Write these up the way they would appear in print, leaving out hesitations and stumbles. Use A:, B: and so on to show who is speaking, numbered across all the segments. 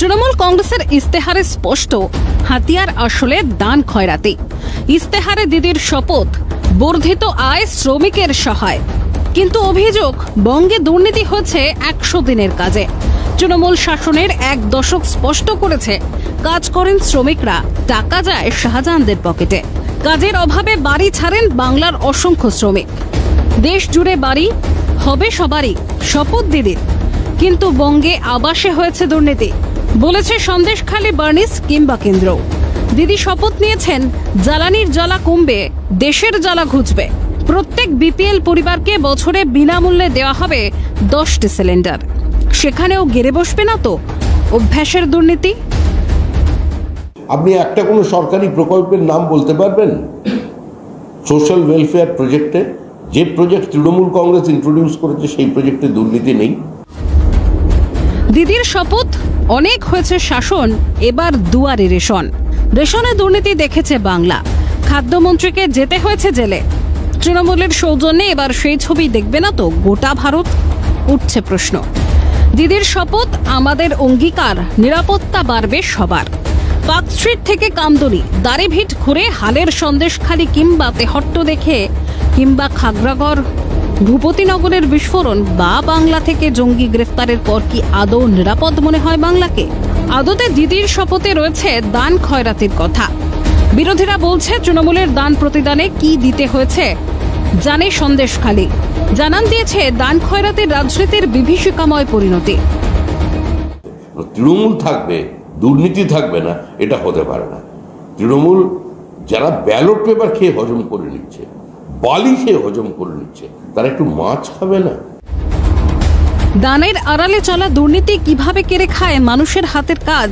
A: তৃণমূল কংগ্রেসের ইস্তেহারে স্পষ্ট হাতিয়ার আসলে দান খয়রাতি। ইস্তেহারে দিদির শপথ বর্ধিত আয় শ্রমিকের সহায়, কিন্তু অভিযোগ বঙ্গে দুর্নীতি হচ্ছে 100 দিনের কাজে। তৃণমূল শাসনের 1 দশক স্পষ্ট করেছে কাজ করেন শ্রমিকরা, টাকা যায় শাহজাহানদের পকেটে। কাজের অভাবে বাড়ি ছাড়েন বাংলার অসংখ্য শ্রমিক। দেশ জুড়ে বাড়ি হবে সবারই, শপথ দিদির, কিন্তু বঙ্গে আবাসে হয়েছে দুর্নীতি, বলেছে সন্দেশখালী বার্নিস কিংবা কেন্দ্র। দিদি শপথ নিয়েছেন জ্বালানির জ্বালা কমবে, দেশের জ্বালা ঘুচবে। প্রত্যেক বিপিএল পরিবারকে বছরে বিনামূল্যে দেওয়া হবে 10টি সিলিন্ডার। সেখানেও গেড়ে বসবে না তো অভ্যাসের দুর্নীতি?
B: আপনি একটা কোনো সরকারি প্রকল্পের নাম বলতে পারবেন সোশ্যাল ওয়েলফেয়ার প্রজেক্টে? যে প্রজেক্ট তৃণমূল কংগ্রেস ইন্ট্রোডিউস করেছে সেই প্রজেক্টে দুর্নীতি নেই।
A: দিদির শপথ অনেক হয়েছে শাসন, এবার দুয়ারে রেশন। রেশনে দুর্নীতি দেখেছে বাংলা, খাদ্যমন্ত্রীকে যেতে হয়েছে জেলে। তৃণমূলের সৌজন্যে এবার সেই ছবি দেখবে না তো গোটা ভারত? উঠছে প্রশ্ন। দিদির শপথ আমাদের অঙ্গীকার, নিরাপত্তা বাড়বে সবার। পার্ক স্ট্রিট থেকে কামদুনি, দাড়িভিট ঘুরে হালের সন্দেশখালী কিংবা তেহট্ট দেখে, কিংবা খাগড়াগড় ভূপতিনগরের বিস্ফোরণ বা বাংলা থেকে জঙ্গি গ্রেফতারের পর কি আদৌ নিরাপদ মনে হয় বাংলাকে? আদতে দিদির শপথে রয়েছে দান খয়রাতির কথা। বিরোধীরা বলছে তৃণমূলের দান প্রতিদানে কি দিতে হয়েছে জানে সন্দেশখালী। জানান দিয়েছে দান খয়রাতির রাজনীতির বিভীষিকাময় পরিণতি।
B: তৃণমূল থাকবে, দুর্নীতি থাকবে না, এটা হতে পারে না। তৃণমূল যারা ব্যালট পেপার খেয়ে হজম করে নিচ্ছে, বালি খেয়ে হজম করে নিচ্ছে, তারা একটু মাছ খাবে না?
A: দানের আড়ালে চলা দুর্নীতি কিভাবে কেড়ে খায় মানুষের হাতের কাজ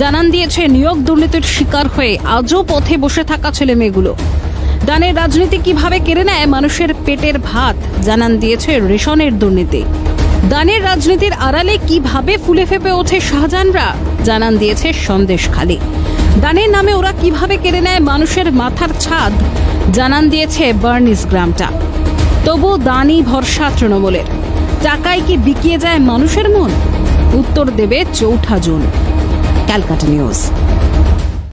A: জানান দিয়েছে নিয়োগ দুর্নীতির শিকার হয়ে আজও পথে বসে থাকা ছেলে মেয়েগুলো। দানের রাজনীতি কিভাবে কেড়ে নেয় মানুষের পেটের ভাত জানান দিয়েছে রেশনের দুর্নীতি। দানের রাজনীতির আড়ালে কিভাবে ফুলে ফেপে ওঠে শাহজাহানরা জানান দিয়েছে সন্দেশখালী। দানের নামে ওরা কিভাবে কেড়ে নেয় মানুষের মাথার ছাদ জানান দিয়েছে বার্নিস গ্রামটা। তবু দানই ভরসা তৃণমূলের। টাকায় কি বিকিয়ে যায় মানুষের মন? উত্তর দেবে 4 জুন। ক্যালকাটা নিউজ।